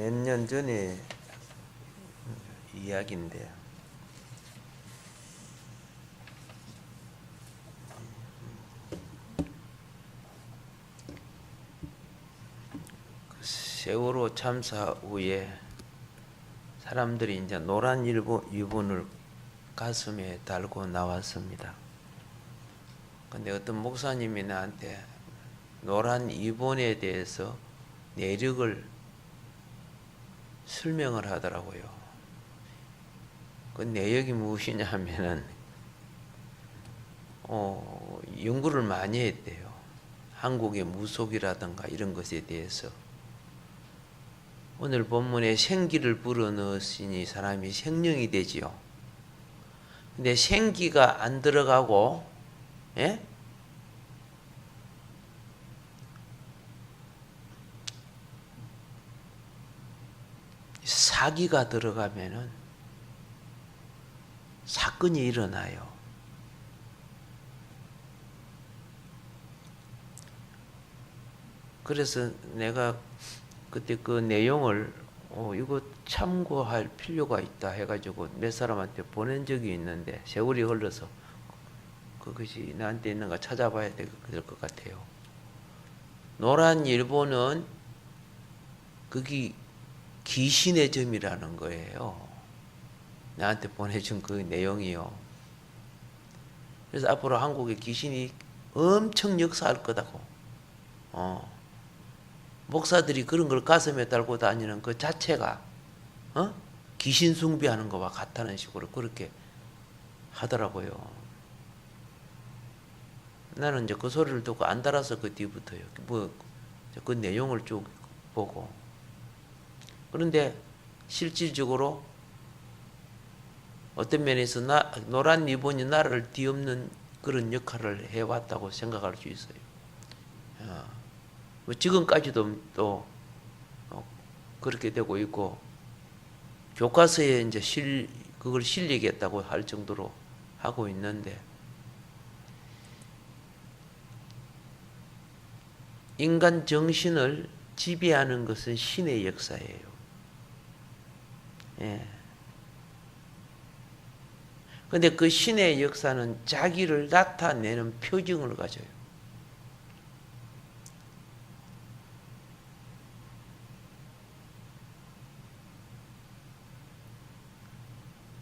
몇 년 전에 이야기인데 세월호 참사 후에 사람들이 이제 노란 유분을 가슴에 달고 나왔습니다. 근데 어떤 목사님이 나한테 노란 유분에 대해서 내력을 설명을 하더라고요. 그 내역이 무엇이냐 하면은 연구를 많이 했대요. 한국의 무속이라든가 이런 것에 대해서. 오늘 본문에 생기를 불어넣으시니 사람이 생명이 되지요. 근데 생기가 안 들어가고, 예? 사기가 들어가면은 사건이 일어나요. 그래서 내가 그때 그 내용을 이거 참고할 필요가 있다 해가지고 몇 사람한테 보낸 적이 있는데 세월이 흘러서 그것이 나한테 있는가 찾아봐야 될 것 같아요. 노란 일본은 그게 귀신의 점이라는 거예요. 나한테 보내준 그 내용이요. 그래서 앞으로 한국에 귀신이 엄청 역사할 거다고. 목사들이 그런 걸 가슴에 달고 다니는 그 자체가 귀신 숭배하는 것과 같다는 식으로 그렇게 하더라고요. 나는 이제 그 소리를 듣고 안 달아서 그 뒤부터요. 그 내용을 쭉 보고. 그런데 실질적으로 어떤 면에서 노란 리본이 나를 뒤엎는 그런 역할을 해왔다고 생각할 수 있어요. 지금까지도 또 그렇게 되고 있고 교과서에 이제 그걸 실리겠다고 할 정도로 하고 있는데 인간 정신을 지배하는 것은 신의 역사예요. 예. 근데 그 신의 역사는 자기를 나타내는 표징을 가져요.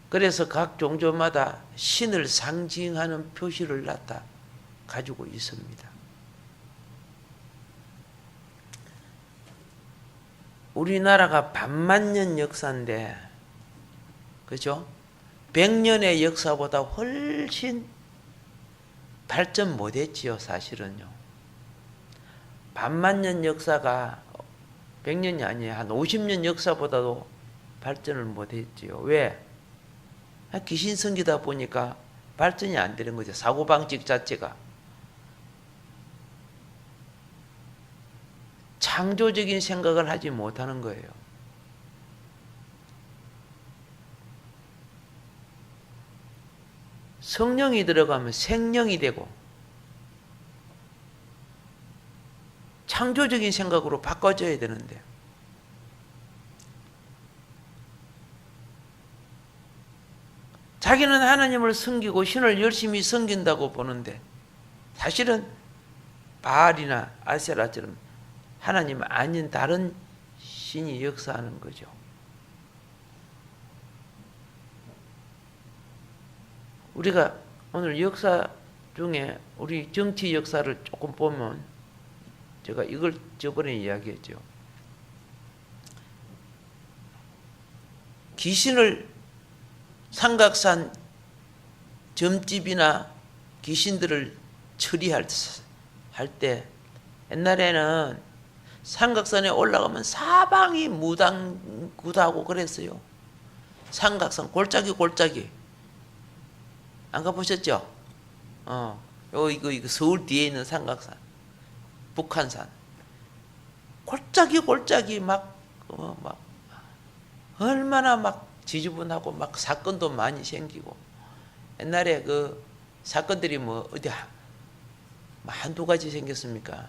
그래서 각 종교마다 신을 상징하는 표시를 가지고 있습니다. 우리나라가 반만년 역사인데, 그죠? 100년의 역사보다 훨씬 발전 못했지요, 사실은요. 반만년 역사가 100년이 아니에요. 한 50년 역사보다도 발전을 못했지요. 왜? 귀신 성기다 보니까 발전이 안 되는 거죠. 사고방식 자체가. 창조적인 생각을 하지 못하는 거예요. 성령이 들어가면 생명이 되고 창조적인 생각으로 바꿔줘야 되는데 자기는 하나님을 섬기고 신을 열심히 섬긴다고 보는데 사실은 바알이나 아세라처럼 하나님 아닌 다른 신이 역사하는 거죠. 우리가 오늘 역사 중에 우리 정치 역사를 조금 보면 제가 이걸 저번에 이야기했죠. 귀신을 삼각산 점집이나 귀신들을 처리할 때 옛날에는 삼각산에 올라가면 사방이 무당구다고 그랬어요. 삼각산 골짜기 안 가보셨죠? 이거 서울 뒤에 있는 삼각산, 북한산 골짜기 막 얼마나 막 지저분하고 막 사건도 많이 생기고 옛날에 그 사건들이 어디 한두 가지 생겼습니까?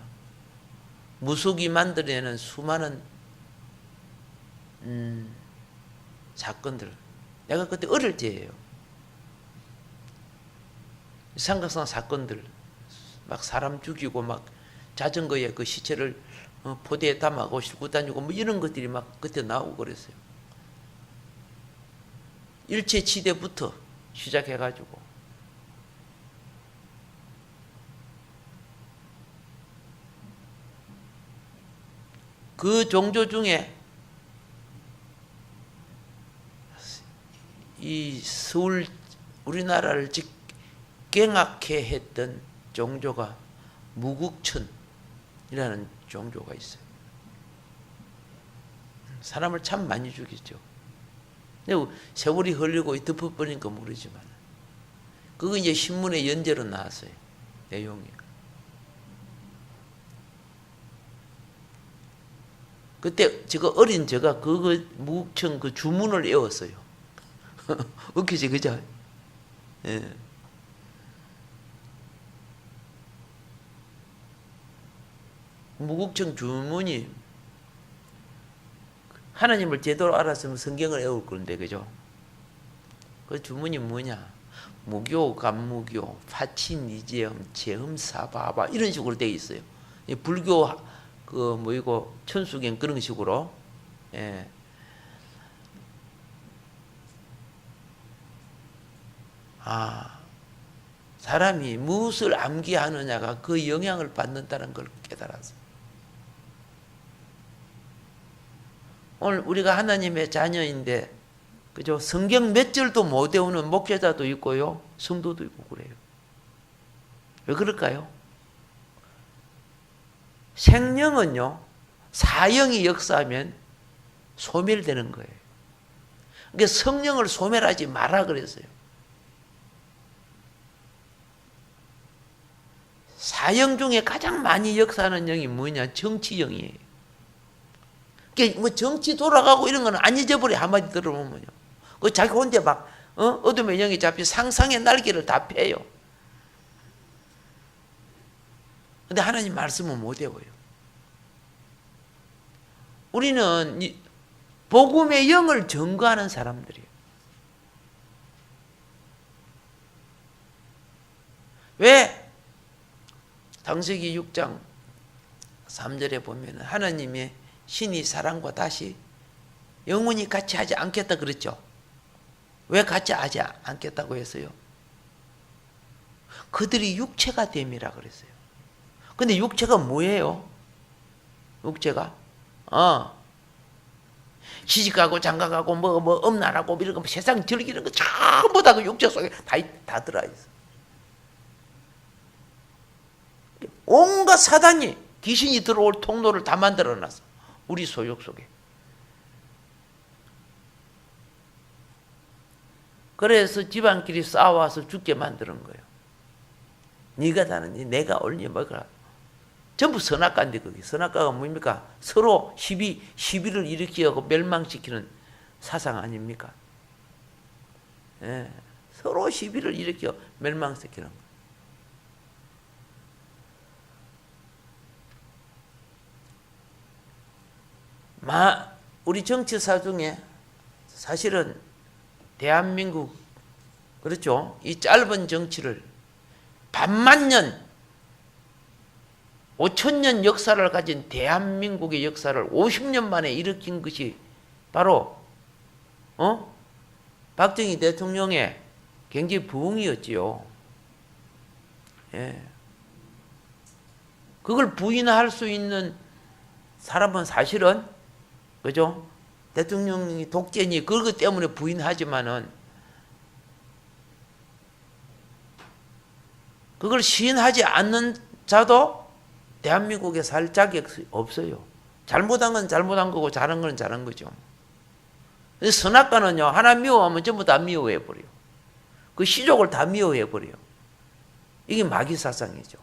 무속이 만들어내는 수많은 사건들. 내가 그때 어릴 때예요. 삼각산 사건들, 막 사람 죽이고 막 자전거에 그 시체를 포대에 담아고 싣고 다니고 뭐 이런 것들이 막 그때 나오고 그랬어요. 일제치대부터 시작해가지고 그 종교 중에 이 서울 우리나라를 갱악해 했던 종교가 무국천이라는 종교가 있어요. 사람을 참 많이 죽이죠. 세월이 흘리고 덮어버리니까 모르지만 그거 이제 신문에 연재로 나왔어요. 내용이. 그때 제가 어린 제가 그거 무국천 그 주문을 외웠어요. 웃기지 그죠? 예. 무국천 주문이 하나님을 제대로 알았으면 성경을 외울 건데 그죠? 그 주문이 뭐냐? 무교, 간무교, 파친이제음, 제음사바바 이런 식으로 되어 있어요. 불교 그 뭐이고 천수경 그런 식으로. 예. 사람이 무엇을 암기하느냐가 그 영향을 받는다는 걸 깨달았어요. 오늘 우리가 하나님의 자녀인데 그죠? 성경 몇 절도 못 외우는 목회자도 있고요, 성도도 있고 그래요. 왜 그럴까요? 생명은요, 사형이 역사하면 소멸되는 거예요. 그러니까 성령을 소멸하지 마라 그랬어요. 사형 중에 가장 많이 역사하는 영이 뭐냐? 정치영이에요. 그러니까 뭐 정치 돌아가고 이런 거는 안 잊어버려. 한마디 들어보면요. 그 자기 혼자 막 어둠의 영이 잡히 상상의 날개를 다 펴요. 근데 하나님 말씀은 못 외워요. 우리는 복음의 영을 전거하는 사람들이에요. 왜? 창세기 6장 3절에 보면 하나님의 신이 사람과 다시 영원히 같이 하지 않겠다 그랬죠. 왜 같이 하지 않겠다고 했어요? 그들이 육체가 됨이라 그랬어요. 근데 육체가 뭐예요? 육체가 시집가고 장가가고 뭐 엄나라고 이런 거 세상 즐기는 거 전부 다 그 육체 속에 다 들어있어. 온갖 사단이 귀신이 들어올 통로를 다 만들어놨어. 우리 소욕 속에. 그래서 집안끼리 싸워서 죽게 만드는 거예요. 네가 다는지 내가 옳니 뭐가. 전부 선악과인데 그게. 선악과가 뭡니까? 서로 시비를 일으키고 멸망시키는 사상 아닙니까? 예, 서로 시비를 일으켜 멸망시키는 거. 우리 정치사 중에 사실은 대한민국 그렇죠? 이 짧은 정치를 반만년 5,000년 역사를 가진 대한민국의 역사를 50년 만에 일으킨 것이 바로 박정희 대통령의 굉장히 부흥이었지요. 예. 그걸 부인할 수 있는 사람은 사실은 그죠? 대통령이 독재니 그것 때문에 부인하지만은 그걸 시인하지 않는 자도 대한민국에 살 자격이 없어요. 잘못한 건 잘못한 거고 잘한 건 잘한 거죠. 선악과는요, 하나 미워하면 전부 다 미워해버려요. 그 시족을 다 미워해버려요. 이게 마귀사상이죠.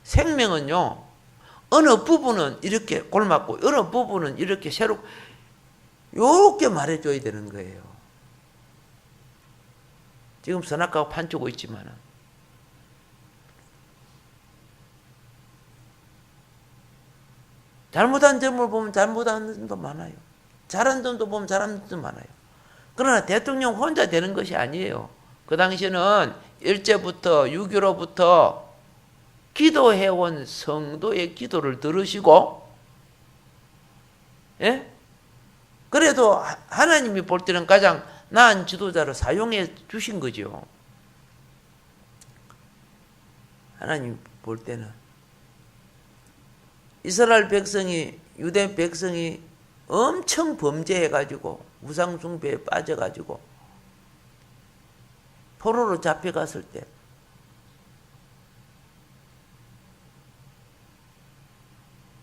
생명은요, 어느 부분은 이렇게 골맞고 어느 부분은 이렇게 새롭고 요렇게 말해줘야 되는 거예요. 지금 선악과가 판치고 있지만은 잘못한 점을 보면 잘못한 점도 많아요. 잘한 점도 보면 잘한 점도 많아요. 그러나 대통령 혼자 되는 것이 아니에요. 그 당시에는 일제부터 6.15부터 기도해온 성도의 기도를 들으시고, 예? 그래도 하나님이 볼 때는 가장 나은 지도자를 사용해 주신 거죠. 하나님 볼 때는. 이스라엘 백성이, 유대 백성이 엄청 범죄해가지고 우상숭배에 빠져가지고 포로로 잡혀갔을 때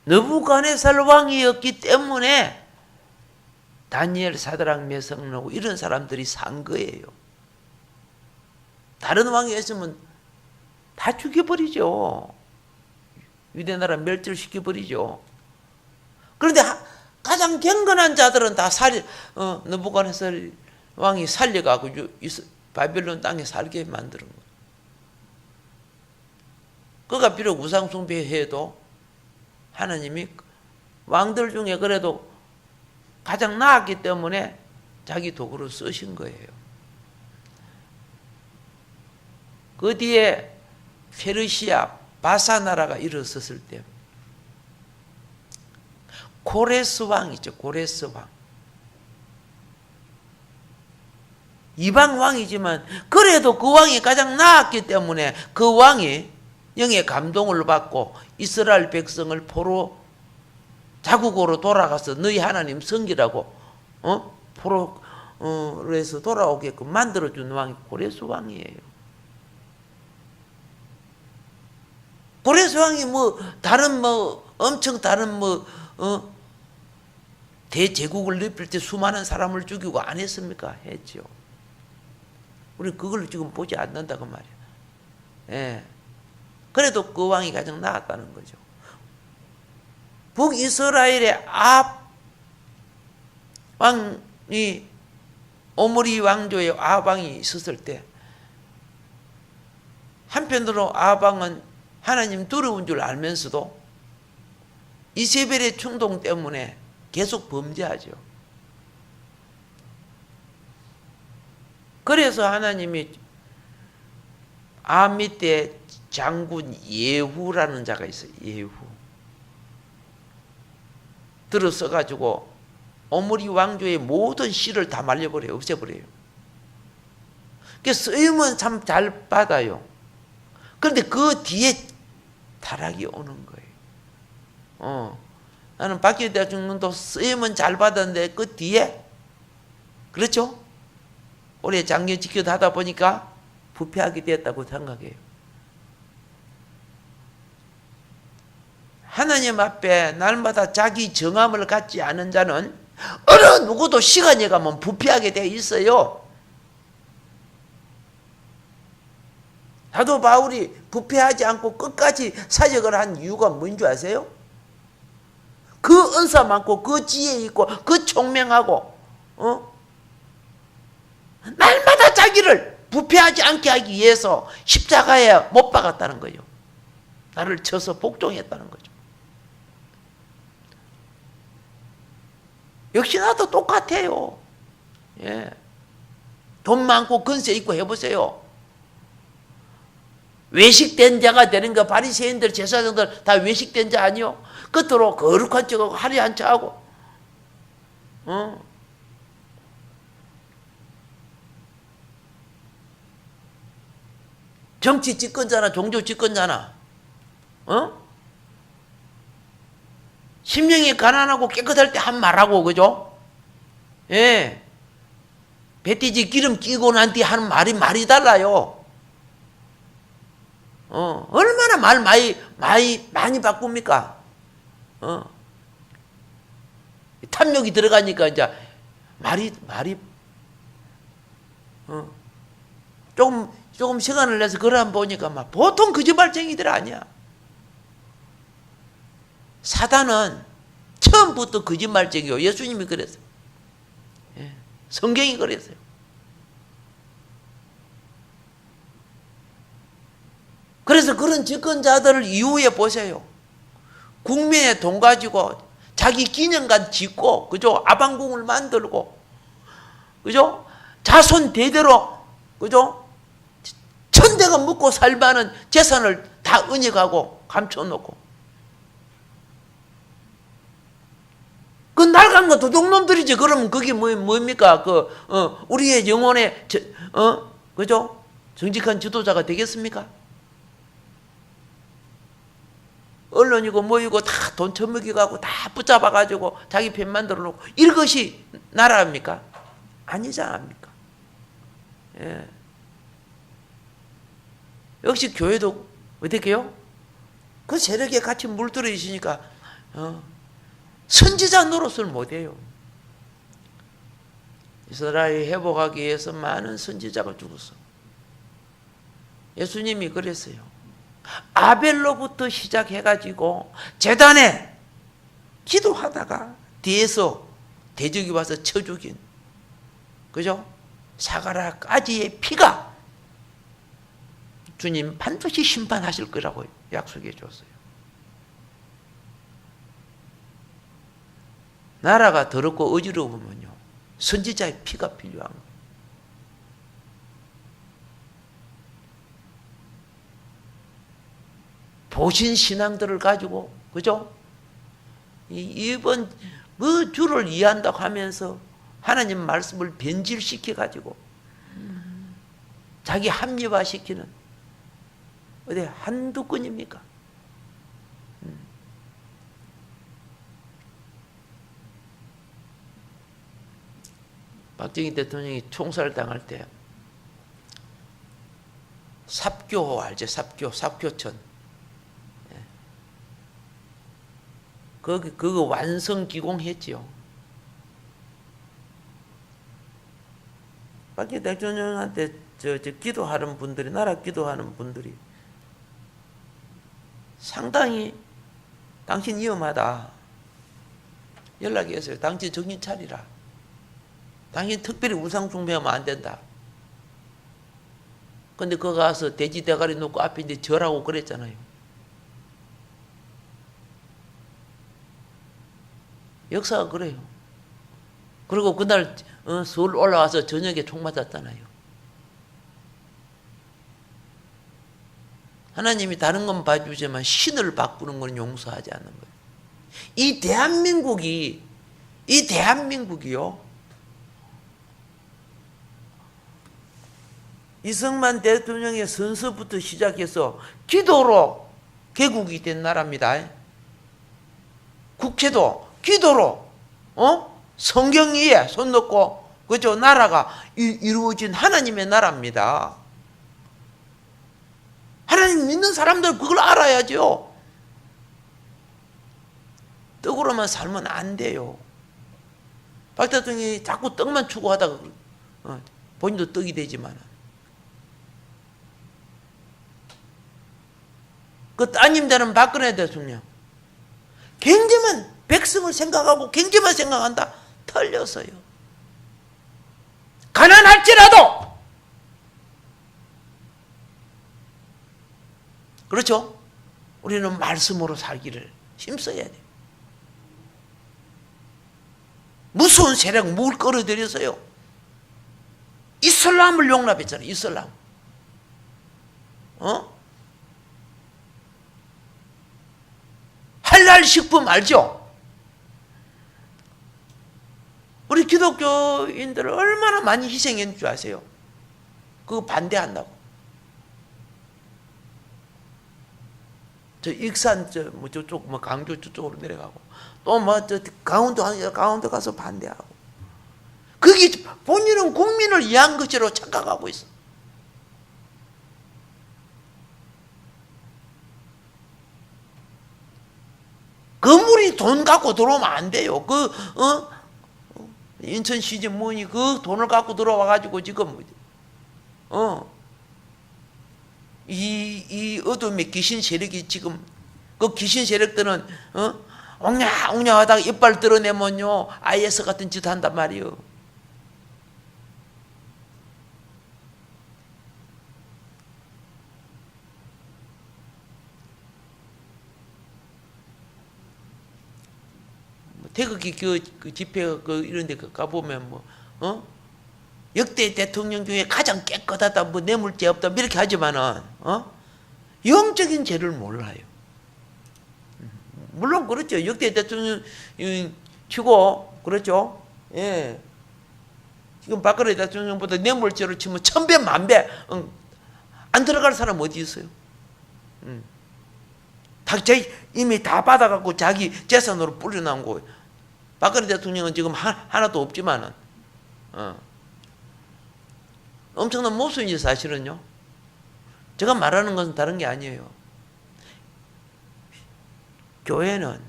느부갓네살 왕이었기 때문에 다니엘, 사드락, 메삭하고 이런 사람들이 산 거예요. 다른 왕이었으면 다 죽여버리죠. 유대나라 멸절시켜버리죠. 그런데 가장 경건한 자들은 다 느부갓네살 왕이 살려가고 바벨론 땅에 살게 만드는 거예요. 그가 비록 우상숭배해도 하나님이 왕들 중에 그래도 가장 나았기 때문에 자기 도구로 쓰신 거예요. 그 뒤에 페르시아, 바사 나라가 일어섰을 때 고레스 왕이죠. 고레스 왕. 이방 왕이지만 그래도 그 왕이 가장 나았기 때문에 그 왕이 영의 감동을 받고 이스라엘 백성을 포로 자국으로 돌아가서 너희 하나님 섬기라고 포로에서 돌아오게끔 만들어준 왕이 고레스 왕이에요. 고레스 왕이 엄청 다른 대제국을 넓힐 때 수많은 사람을 죽이고 안 했습니까? 했죠. 우리는 그걸 지금 보지 않는다고 말이야. 예. 그래도 그 왕이 가장 나았다는 거죠. 북이스라엘의 왕이 오므리 왕조의 왕이 있었을 때 한편으로 왕은 하나님 두려운 줄 알면서도 이세벨의 충동 때문에 계속 범죄하죠. 그래서 하나님이 밑에 장군 예후라는 자가 있어요. 예후. 들어서가지고 오므리 왕조의 모든 씨를 다 말려버려요. 없애버려요. 그래서 쓰임은 참 잘 받아요. 그런데 그 뒤에 타락이 오는 거예요. 나는 박기대 대통령도 쓰임은 잘 받았는데 그 뒤에, 그렇죠? 올해 장년 지켜도 하다 보니까 부패하게 되었다고 생각해요. 하나님 앞에 날마다 자기 정함을 갖지 않은 자는 어느 누구도 시간이 가면 부패하게 되어 있어요. 사도 바울이 부패하지 않고 끝까지 사역을 한 이유가 뭔지 아세요? 그 은사 많고 그 지혜 있고 그 총명하고 날마다 자기를 부패하지 않게 하기 위해서 십자가에 못 박았다는 거예요. 나를 쳐서 복종했다는 거죠. 역시 나도 똑같아요. 예. 돈 많고 근세 있고 해보세요. 외식된 자가 되는 거, 바리새인들, 제사장들 다 외식된 자 아니요? 겉으로 거룩한 척하고 화려한 척하고, 정치 집권자나 종교 집권자나, 심령이 가난하고 깨끗할 때 한 말하고, 그죠? 예. 배띠지 기름 끼고 난 뒤에 하는 말이 달라요. 얼마나 말 많이 바꿉니까? 탐욕이 들어가니까 이제 말이 조금 시간을 내서 그걸 한번 보니까 막 보통 거짓말쟁이들 아니야. 사단은 처음부터 거짓말쟁이요. 예수님이 그랬어요. 예. 성경이 그랬어요. 그래서 그런 집권자들을 이후에 보세요. 국민의 돈 가지고 자기 기념관 짓고, 그죠? 아방궁을 만들고, 그죠? 자손 대대로, 그죠? 천대가 묵고 살만한 재산을 다 은닉하고 감춰놓고. 그 낡은 거 도둑놈들이지. 그러면 그게 뭡니까? 우리의 영혼의, 그죠? 정직한 지도자가 되겠습니까? 언론이고 뭐이고 다 돈 처먹이가고 다 붙잡아가지고 자기 편 만들어 놓고 이것이 나라입니까? 아니지 않습니까? 예. 역시 교회도 어떻게 해요? 그 세력에 같이 물들어 있으니까 선지자 노릇을 못해요. 이스라엘 회복하기 위해서 많은 선지자가 죽었어. 예수님이 그랬어요. 아벨로부터 시작해가지고 제단에 기도하다가 뒤에서 대적이 와서 쳐 죽인, 그죠? 사가라까지의 피가 주님 반드시 심판하실 거라고 약속해 줬어요. 나라가 더럽고 어지러우면요, 선지자의 피가 필요한 거예요. 보신 신앙들을 가지고, 그죠? 이번 그 주를 이해한다고 하면서 하나님 말씀을 변질시켜 가지고 자기 합리화시키는 어디 한두 건입니까? 박정희 대통령이 총살당할 때 삽교 알죠? 삽교천. 그거 완성 기공했지요. 박정희 대통령한테 기도하는 분들이, 나라 기도하는 분들이 상당히 당신 위험하다 연락이 했어요. 당신 정신 차리라. 당신 특별히 우상 숭배하면 안 된다. 근데 거기 가서 돼지 대가리 놓고 앞에 이제 절하고 그랬잖아요. 역사가 그래요. 그리고 그날 서울 올라와서 저녁에 총 맞았잖아요. 하나님이 다른 건 봐주지만 신을 바꾸는 건 용서하지 않는 거예요. 이 대한민국이요, 이승만 대통령의 선서부터 시작해서 기도로 개국이 된 나라입니다. 국회도 기도로, 성경 위에 손 놓고, 그죠? 나라가 이루어진 하나님의 나라입니다. 하나님 믿는 사람들 그걸 알아야죠. 떡으로만 살면 안 돼요. 박 대통령이 자꾸 떡만 추구하다가 본인도 떡이 되지만, 그 따님 되는 박근혜 대통령 경제만, 백성을 생각하고 경제만 생각한다. 틀렸어요. 가난할지라도, 그렇죠? 우리는 말씀으로 살기를 힘써야 돼요. 무서운 세력 뭘 끌어들여서요, 이슬람을 용납했잖아요. 이슬람. 할랄 식품 알죠? 우리 기독교인들을 얼마나 많이 희생했는 줄 아세요? 그거 반대한다고. 저 익산 저쪽 강주 저쪽으로 내려가고 또 저 강원도 가서 반대하고. 그게 본인은 국민을 위한 것으로 착각하고 있어. 건물이 돈 갖고 들어오면 안 돼요. 인천시지 뭐니 그 돈을 갖고 들어와 가지고 지금 이 어둠의 귀신 세력이 지금, 그 귀신 세력들은 옹냐옹냐하다가 이빨 드러내면요 IS 같은 짓 한단 말이에요. 태극기 그 집회 이런 데 가보면 뭐, 역대 대통령 중에 가장 깨끗하다, 뭐 뇌물죄 없다, 뭐 이렇게 하지만은, 영적인 죄를 몰라요. 물론 그렇죠. 역대 대통령 치고, 그렇죠. 예. 지금 박근혜 대통령보다 뇌물죄로 치면 1000배, 1000배, 안 들어갈 사람 어디 있어요? 이미 다 받아갖고 자기 재산으로 뿌려놓은 거. 박근혜 대통령은 지금 하나도 없지만은, 엄청난 모순이죠, 사실은요. 제가 말하는 것은 다른 게 아니에요. 교회는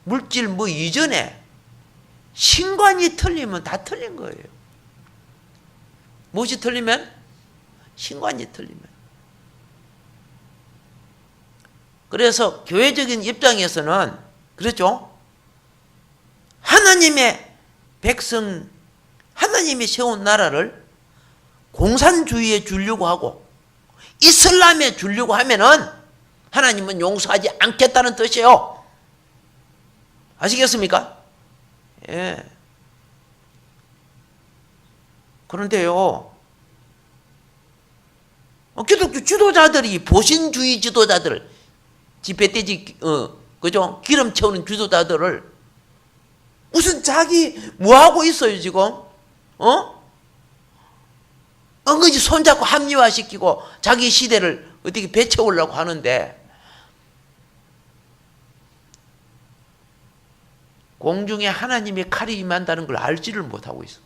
물질 뭐 이전에 신관이 틀리면 다 틀린 거예요. 무엇이 틀리면? 신관이 틀리면. 그래서 교회적인 입장에서는 그렇죠. 하나님의 백성, 하나님이 세운 나라를 공산주의에 주려고 하고 이슬람에 주려고 하면은 하나님은 용서하지 않겠다는 뜻이에요. 아시겠습니까? 예. 그런데요, 기독교 지도자들이 보신주의 지도자들, 집회돼지 그죠? 기름 채우는 지도자들을 무슨 자기 뭐 하고 있어요 지금? 은근히 손잡고 합리화시키고 자기 시대를 어떻게 배채우려고 하는데 공중에 하나님의 칼이 임한다는 걸 알지를 못하고 있어.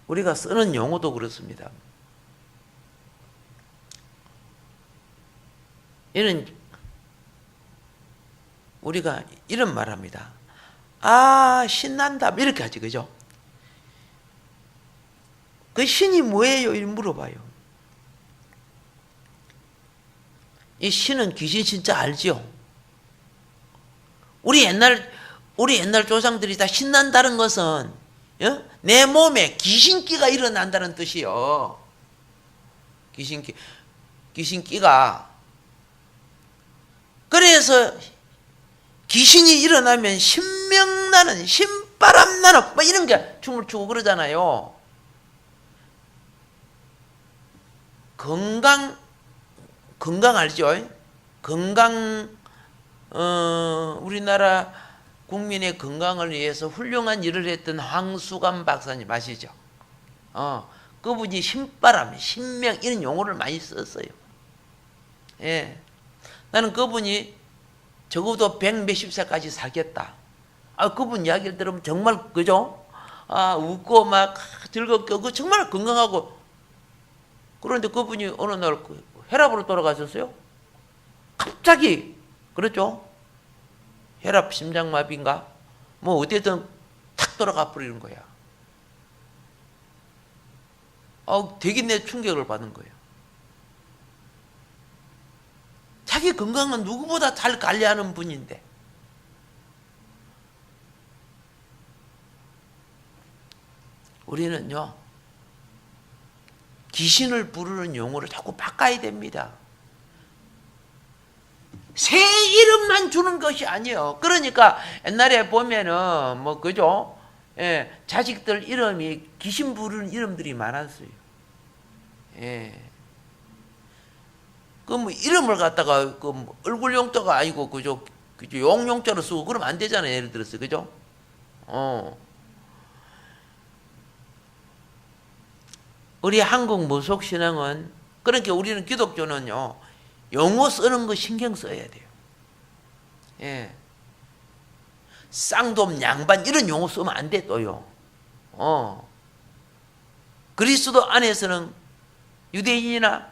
우리가 쓰는 용어도 그렇습니다. 우리가 이런 말 합니다. 아, 신난다. 이렇게 하지, 그죠? 그 신이 뭐예요? 이렇게 물어봐요. 이 신은 귀신 진짜 알죠? 우리 옛날 조상들이 다 신난다는 것은, 내 몸에 귀신기가 일어난다는 뜻이요. 귀신기가. 그래서 귀신이 일어나면 신명나는, 신바람나는, 뭐 이런 게 춤을 추고 그러잖아요. 건강 알죠? 우리나라 국민의 건강을 위해서 훌륭한 일을 했던 황수관 박사님 아시죠? 그분이 신바람, 신명 이런 용어를 많이 썼어요. 예. 나는 그분이 적어도 100 몇십 세까지 살겠다. 그분 이야기를 들으면 정말 그죠? 웃고 막 즐겁고 정말 건강하고. 그런데 그분이 어느 날 혈압으로 돌아가셨어요. 갑자기 그렇죠? 혈압 심장마비인가? 뭐 어디든 탁 돌아가 버리는 거야. 되게 내 충격을 받은 거예요. 자기 건강은 누구보다 잘 관리하는 분인데 우리는요 귀신을 부르는 용어를 자꾸 바꿔야 됩니다. 새 이름만 주는 것이 아니에요. 그러니까 옛날에 보면은 뭐 그죠? 예, 자식들 이름이 귀신 부르는 이름들이 많았어요. 예. 그 뭐 이름을 갖다가 그 얼굴 용자가 아니고 그죠? 용자로 쓰고 그러면 안 되잖아요. 예를 들어서 그죠? 우리 한국 무속 신앙은 그러니까 우리는 기독교는요 용어 쓰는 거 신경 써야 돼요. 예. 쌍돔, 양반 이런 용어 쓰면 안 돼 또요. 그리스도 안에서는 유대인이나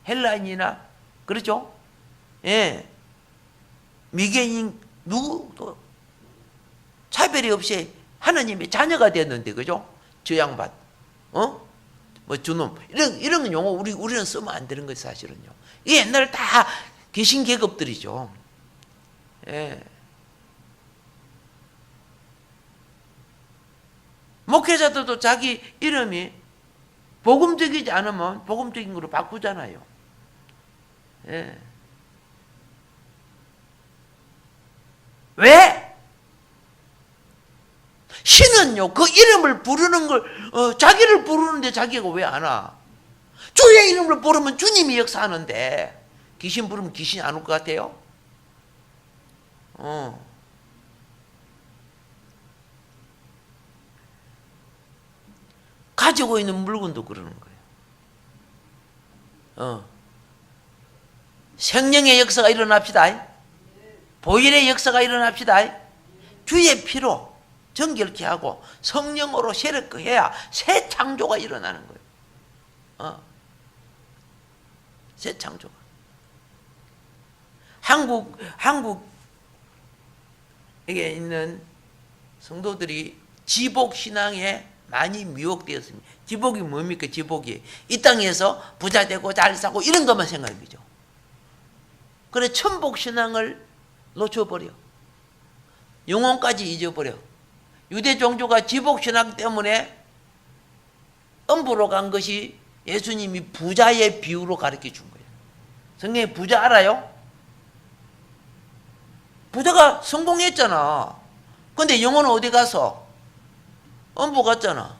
헬라인이나 그렇죠? 예. 미개인 누구도 차별이 없이 하나님의 자녀가 됐는데 그죠? 저 양반, 뭐 저놈 이런 용어 우리는 쓰면 안 되는 거예요 사실은요. 이게 옛날에 다 귀신 계급들이죠. 예. 목회자들도 자기 이름이 복음적이지 않으면 복음적인 거로 바꾸잖아요. 예. 왜? 신은요, 그 이름을 부르는 걸, 자기를 부르는데 자기가 왜 안 와? 주의 이름을 부르면 주님이 역사하는데, 귀신 부르면 귀신이 안 올 것 같아요? 가지고 있는 물건도 그러는 거예요. 생명의 역사가 일어납시다. 보일의 역사가 일어납시다. 주의 피로 정결케 하고 성령으로 새롭게 해야 새 창조가 일어나는 거예요. 새 창조가. 한국에 있는 성도들이 지복신앙에 많이 미혹되었습니다. 지복이 뭡니까? 지복이 이 땅에서 부자 되고 잘 사고 이런 것만 생각이죠. 그래 천복신앙을 놓쳐버려. 영혼까지 잊어버려. 유대 종교가 지복신앙 때문에 음부로 간 것이 예수님이 부자의 비유로 가르쳐 준 거예요. 성경에 부자 알아요? 부자가 성공했잖아. 근데 영혼은 어디 가서? 음부 갔잖아.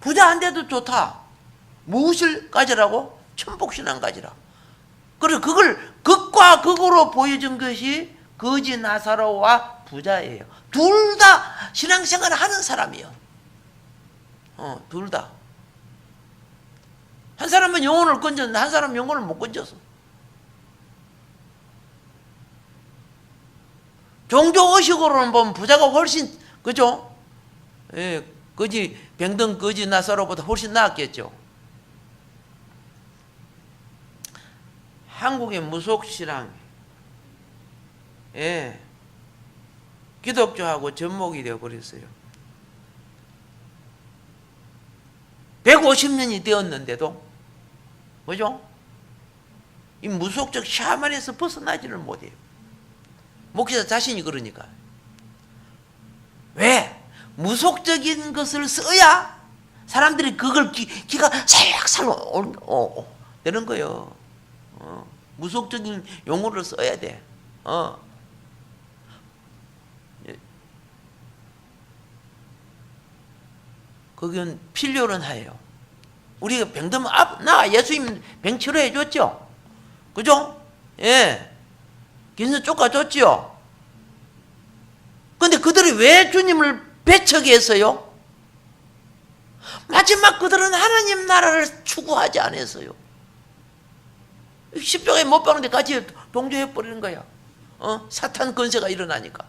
부자 안 돼도 좋다. 무엇을 가지라고? 천복신앙 가지라. 그리고 그걸 극과 극으로 보여준 것이 거지 나사로와 부자예요. 둘 다 신앙생활을 하는 사람이에요. 둘 다. 한 사람은 영혼을 건졌는데 한 사람은 영혼을 못 건졌어. 종교의식으로는 보면 부자가 훨씬, 그죠? 예, 병든 거지 나사로보다 훨씬 나았겠죠. 한국의 무속신앙, 예, 기독교하고 접목이 되어버렸어요. 150년이 되었는데도, 그죠? 이 무속적 샤먼에서 벗어나지를 못해요. 목회자 자신이 그러니까. 왜? 무속적인 것을 써야 사람들이 그걸 기가 살살 되는 거예요. 무속적인 용어를 써야 돼. 그건 필요는 해요. 우리가 병들면 나 예수님 병 치료해 줬죠. 그죠? 예. 귀신 쫓아줬지요. 근데 그들이 왜 주님을 배척 했어요? 마지막 그들은 하나님 나라를 추구하지 않았어요. 십자가에 못 박는데 같이 동조해 버리는 거야. 사탄 권세가 일어나니까.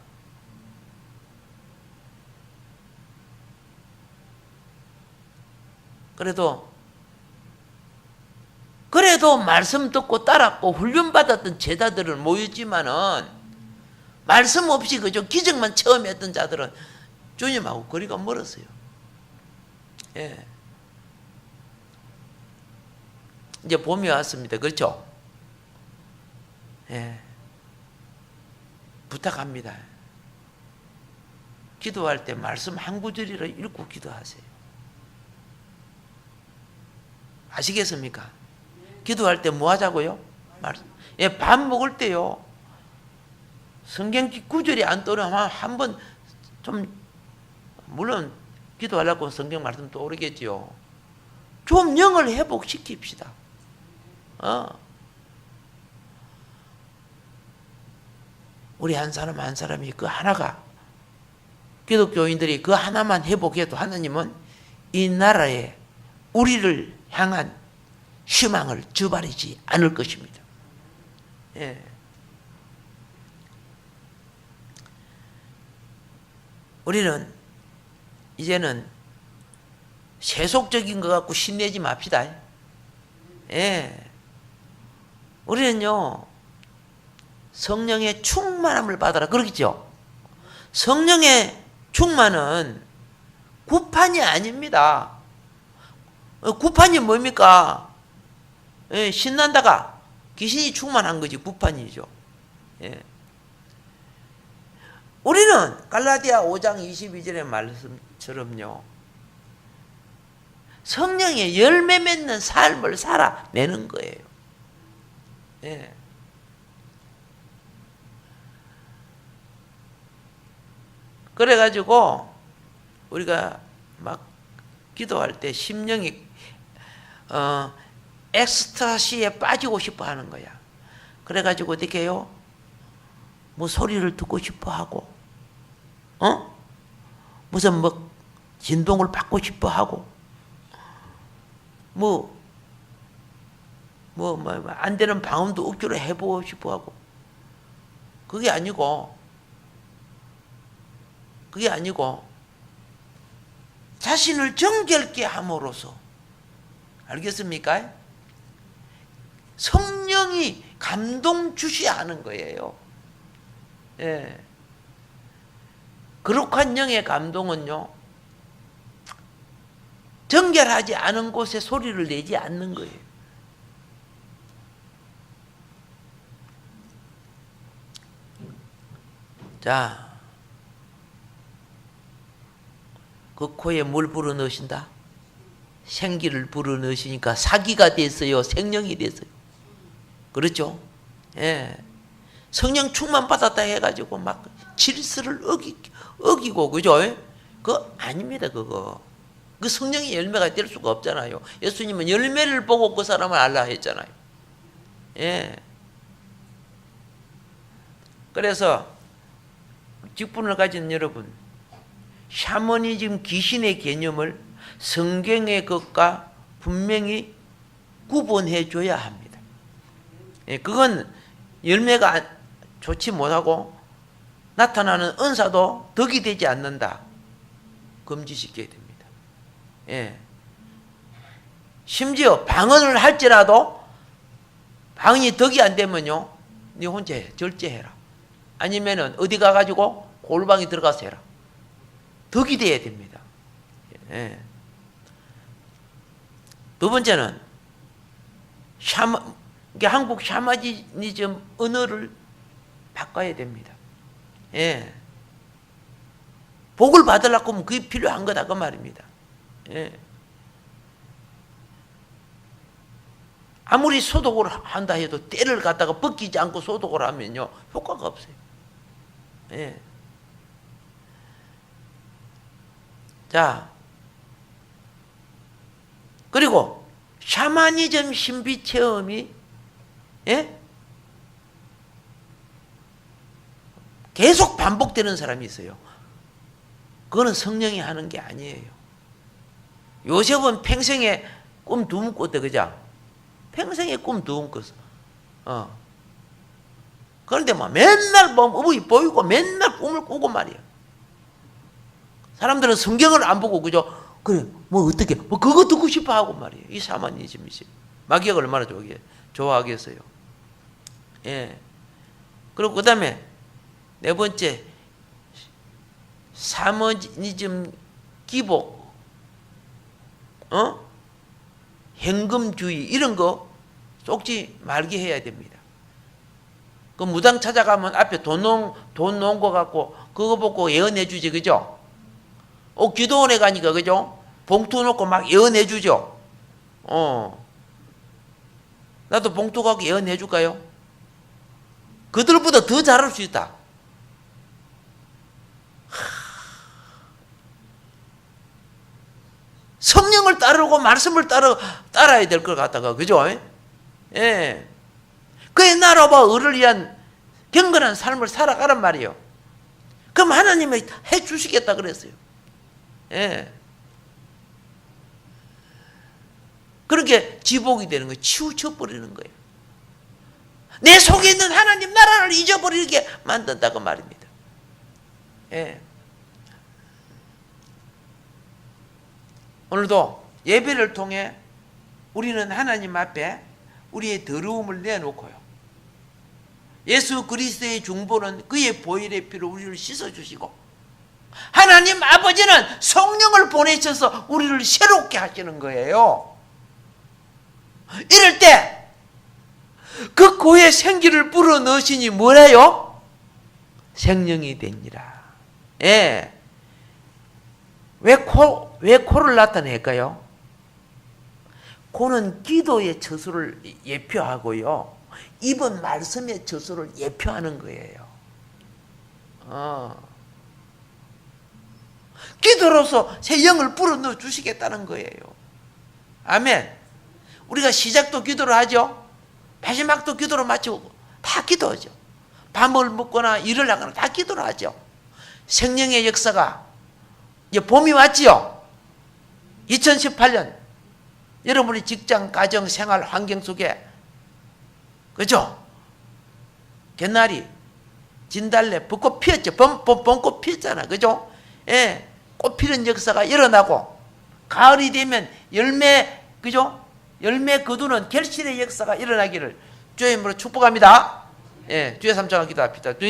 그래도 말씀 듣고 따랐고 훈련받았던 제자들은 모였지만은 말씀 없이 그저 기적만 체험했던 자들은 주님하고 거리가 멀었어요. 예. 이제 봄이 왔습니다. 그렇죠? 예. 부탁합니다. 기도할 때 말씀 한 구절이라 읽고 기도하세요. 아시겠습니까? 기도할 때 뭐 하자고요? 예, 밥 먹을 때요. 성경 구절이 안 떠오르면 한번 좀, 물론 기도하려고 성경 말씀 떠오르겠지요. 좀 영을 회복시킵시다. 우리 한 사람 한 사람이 그 하나가, 기독교인들이 그 하나만 회복해도 하나님은 이 나라에 우리를 향한 희망을 저버리지 않을 것입니다. 예. 우리는 이제는 세속적인 것 갖고 신내지 맙시다. 예. 우리는요, 성령의 충만함을 받아라. 그러겠죠? 성령의 충만은 구판이 아닙니다. 구판이 뭡니까? 예, 신난다가 귀신이 충만한 거지 구판이죠. 예. 우리는 갈라디아 5장 22절의 말씀처럼요, 성령의 열매 맺는 삶을 살아내는 거예요. 예. 그래가지고 우리가 막 기도할 때 심령이 엑스타시에 빠지고 싶어 하는 거야. 그래가지고 어떻게 해요? 뭐 소리를 듣고 싶어 하고, 무슨 뭐 진동을 받고 싶어 하고, 안 되는 방음도 억지로 해보고 싶어 하고, 그게 아니고 자신을 정결케 함으로써, 알겠습니까? 성령이 감동 주셔야 하는 거예요. 예. 거룩한 영의 감동은요, 정결하지 않은 곳에 소리를 내지 않는 거예요. 자, 그 코에 물 불어넣으신다? 생기를 불어넣으시니까 사기가 됐어요? 생명이 됐어요? 그렇죠? 예. 성령 충만 받았다 해가지고 막 질서를 어기고, 그죠? 그거 아닙니다, 그거. 그 성령의 열매가 될 수가 없잖아요. 예수님은 열매를 보고 그 사람을 알라 했잖아요. 예. 그래서 직분을 가진 여러분, 샤머니즘 귀신의 개념을 성경의 것과 분명히 구분해 줘야 합니다. 예, 그건 열매가 좋지 못하고 나타나는 은사도 덕이 되지 않는다. 금지시켜야 됩니다. 예. 심지어 방언을 할지라도 방언이 덕이 안 되면요, 네 혼자 해, 절제해라. 아니면은 어디 가가지고 골방에 들어가서 해라. 덕이 돼야 됩니다. 예. 두 번째는 한국 샤머니즘 언어를 바꿔야 됩니다. 예. 복을 받으려고 하면 그게 필요한 거다, 그 말입니다. 예. 아무리 소독을 한다 해도 때를 갖다가 벗기지 않고 소독을 하면요, 효과가 없어요. 예. 자, 그리고 샤머니즘 신비 체험이, 예? 계속 반복되는 사람이 있어요. 그거는 성령이 하는 게 아니에요. 요셉은 평생에 꿈 두 번 꿨대, 그죠? 평생에 꿈 두 번 꿨어. 그런데 막 맨날 보이고 맨날 꿈을 꾸고 말이야. 사람들은 성경을 안 보고, 그죠? 그래, 뭐 어떻게, 뭐 그거 듣고 싶어 하고 말이에요. 이 샤머니즘이지. 마귀가 얼마나 좋아하겠어요. 예. 그리고 그 다음에 네 번째, 샤머니즘 기복, 현금주의, 이런 거 쏙지 말게 해야 됩니다. 그 무당 찾아가면 앞에 돈 놓은 거 갖고 그거 보고 예언해 주지, 그죠? 기도원에 가니까, 그죠? 봉투 놓고 막 예언해 주죠? 나도 봉투 갖고 예언해 줄까요? 그들보다 더 잘할 수 있다. 성령을 따르고 말씀을 따라야 될 것 같다가, 그죠? 예. 그의 나라와 의를 위한 경건한 삶을 살아가란 말이에요. 그럼 하나님이 해 주시겠다 그랬어요. 예. 그렇게 지복이 되는 거예요. 치우쳐 버리는 거예요. 내 속에 있는 하나님 나라를 잊어버리게 만든다고 말입니다. 예. 오늘도 예배를 통해 우리는 하나님 앞에 우리의 더러움을 내놓고요, 예수 그리스도의 중보는 그의 보혈의 피로 우리를 씻어주시고, 하나님 아버지는 성령을 보내셔서 우리를 새롭게 하시는 거예요. 이럴 때 그 코에 생기를 불어넣으시니 뭐래요? 생명이 되니라. 예. 왜 코를 나타낼까요? 코는 기도의 처소를 예표하고요. 입은 말씀의 처소를 예표하는 거예요. 기도로서 새 영을 불어넣어 주시겠다는 거예요. 아멘. 우리가 시작도 기도로 하죠. 마지막도 기도로 마치고 다 기도하죠. 밥을 먹거나 일을 하거나 다 기도로 하죠. 성령의 역사가 이제 봄이 왔지요. 2018년 여러분의 직장, 가정, 생활, 환경 속에 그죠? 개나리, 진달래, 벚꽃 피었죠. 봄꽃 피었잖아. 그죠? 예, 꽃 피는 역사가 일어나고 가을이 되면 열매, 그죠? 열매 거두는 결실의 역사가 일어나기를 주의 이름으로 축복합니다. 예, 주의 삼창을 기도합시다.